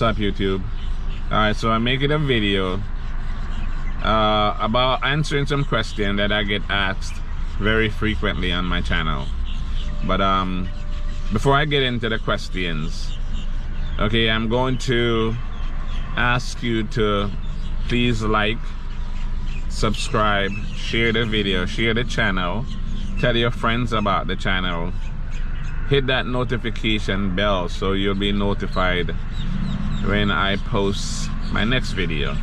What's up, YouTube? Alright, so I'm making a video about answering some questions that I get asked very frequently on my channel. But before I get into the questions, okay, I'm going to ask you to please like, subscribe, share the video, share the channel, tell your friends about the channel, hit that notification bell so you'll be notified when I post my next video.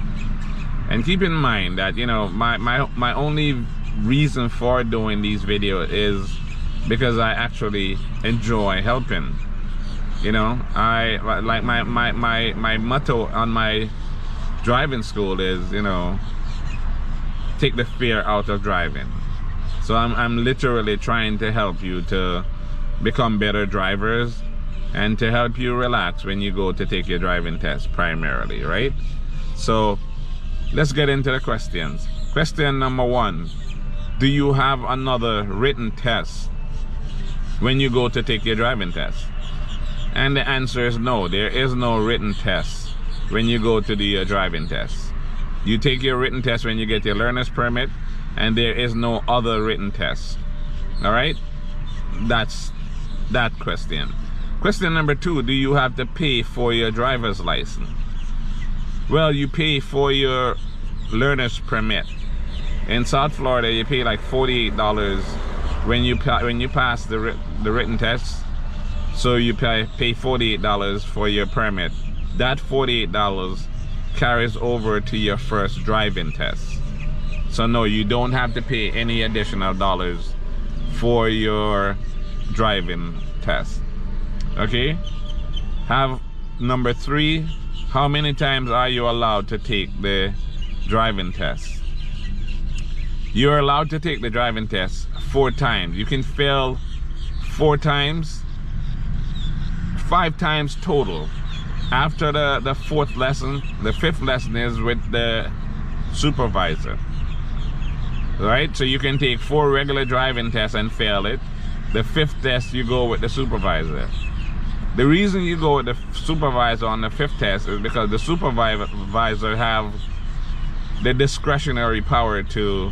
And keep in mind that, you know, my only reason for doing these videos is because I actually enjoy helping. You know, I like my motto on my driving school is, you know, take the fear out of driving. So I'm literally trying to help you to become better drivers and to help you relax when you go to take your driving test primarily, right? So let's get into the questions. Question number 1: do you have another written test when you go to take your driving test? And the answer is no. There is no written test when you go to do your driving test. You take your written test when you get your learner's permit, and there is no other written test. All right, that's that question. Question number 2: do you have to pay for your driver's license? Well, you pay for your learner's permit. In South Florida, you pay like $48 when you pass the written test. So you pay $48 for your permit. That $48 carries over to your first driving test. So no, you don't have to pay any additional dollars for your driving test. Okay? Have number 3: how many times are you allowed to take the driving test? You're allowed to take the driving test 4 times. You can fail 4 times, 5 times total. After the 4th lesson, the 5th lesson is with the supervisor. Right? So you can take 4 regular driving tests and fail it. The 5th test, you go with the supervisor. The reason you go with the supervisor on the 5th test is because the supervisor have the discretionary power to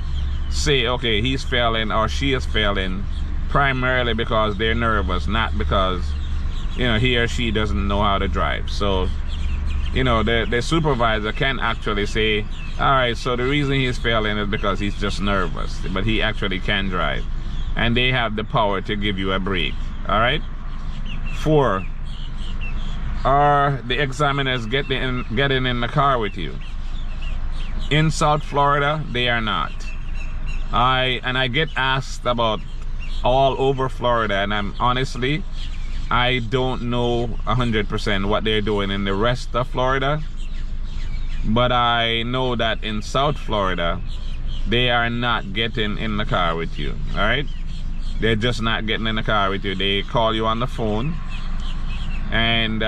say, okay, he's failing or she is failing primarily because they're nervous, not because, you know, he or she doesn't know how to drive. So, you know, the supervisor can actually say, all right, so the reason he's failing is because he's just nervous, but he actually can drive. And they have the power to give you a break. All right? 4: are the examiners getting in the car with you? In South Florida, they are not. I get asked about all over Florida, and I don't know 100% what they're doing in the rest of Florida, but I know that in South Florida, they are not getting in the car with you. All right? They're just not getting in the car with you. They call you on the phone, and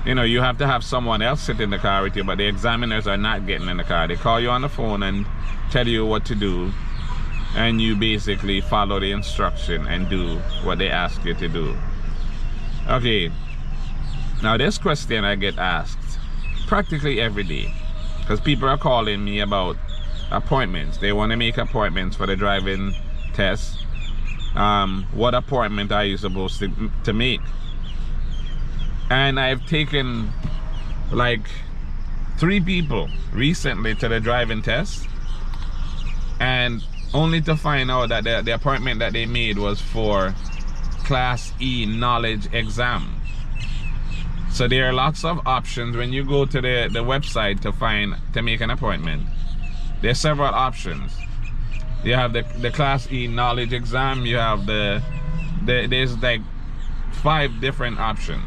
you know, you have to have someone else sit in the car with you, but the examiners are not getting in the car. They call you on the phone and tell you what to do, and you basically follow the instruction and do what they ask you to do. Okay, now this question I get asked practically every day, because people are calling me about appointments. They want to make appointments for the driving test. What appointment are you supposed to make? And I've taken like 3 people recently to the driving test, and only to find out that the appointment that they made was for Class E knowledge exam. So there are lots of options when you go to the website to make an appointment. There are several options. You have the Class E knowledge exam. You have there's like 5 different options.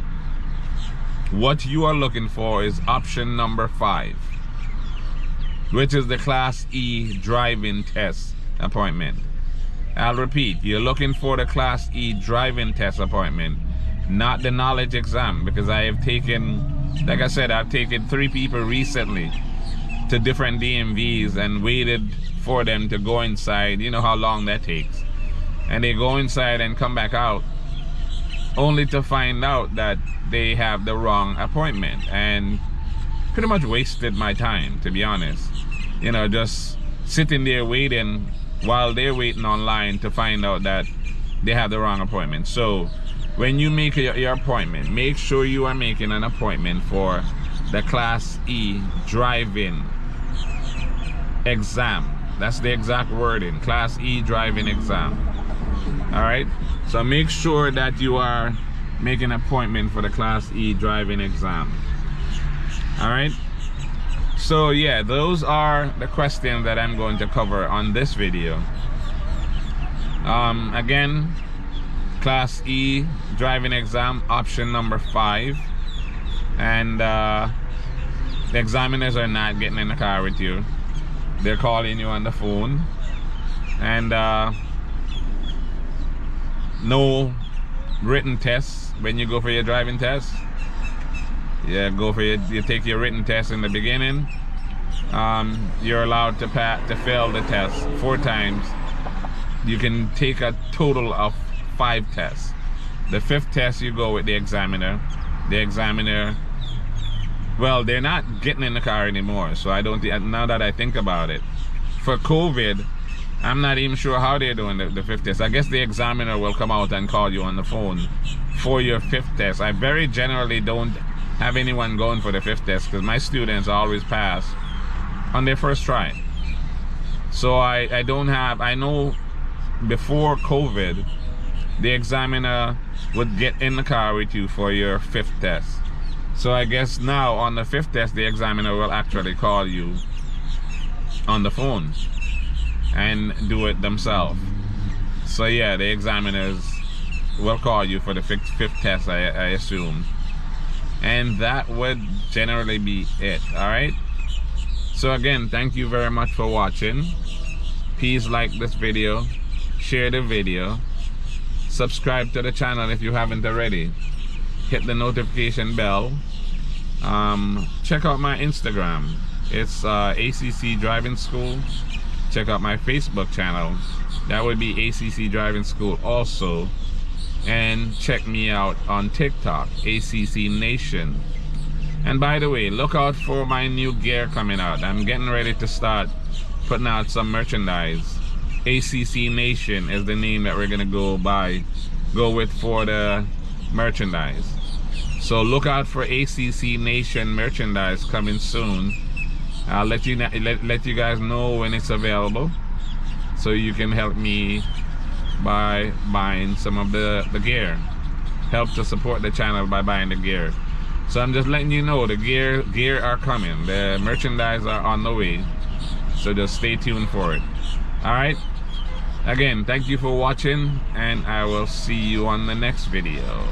What you are looking for is option number 5, which is the Class E driving test appointment. I'll repeat, you're looking for the Class E driving test appointment, not the knowledge exam, because I have taken, like I said, I've taken 3 people recently to different DMVs and waited for them to go inside. You know how long that takes. And they go inside and come back out, only to find out that they have the wrong appointment, and pretty much wasted my time, to be honest. You know, just sitting there waiting while they're waiting online to find out that they have the wrong appointment. So when you make your appointment, make sure you are making an appointment for the Class E driving exam. That's the exact wording, Class E driving exam. All right, so make sure that you are making an appointment for the Class E driving exam. All right, so yeah, those are the questions that I'm going to cover on this video. Again, Class E driving exam, option number 5, and the examiners are not getting in the car with you. They're calling you on the phone, and no written tests when you go for your driving test. Yeah, you take your written test in the beginning. You're allowed to fail the test 4 times. You can take a total of 5 tests. The 5th test you go with the examiner. The examiner, well, they're not getting in the car anymore, so I don't, now that I think about it, for COVID, I'm not even sure how they're doing the 5th test. I guess the examiner will come out and call you on the phone for your 5th test. I very generally don't have anyone going for the 5th test because my students always pass on their first try. So I don't have, I know before COVID, the examiner would get in the car with you for your 5th test. So I guess now on the 5th test, the examiner will actually call you on the phone and do it themselves. So yeah, the examiners will call you for the 5th test, I assume. And that would generally be it. All right, so again, thank you very much for watching. Please like this video, share the video, subscribe to the channel if you haven't already, hit the notification bell. Check out my Instagram, it's ACC Driving School. Check out my Facebook channel, that would be ACC Driving School also. And check me out on TikTok, ACC Nation. And by the way, look out for my new gear coming out. I'm getting ready to start putting out some merchandise. ACC Nation is the name that we're gonna go with for the merchandise. So look out for ACC Nation merchandise coming soon. I'll let you guys know when it's available, so you can help me by buying some of the gear. Help to support the channel by buying the gear. So I'm just letting you know the gear are coming. The merchandise are on the way. So just stay tuned for it. Alright? Again, thank you for watching, and I will see you on the next video.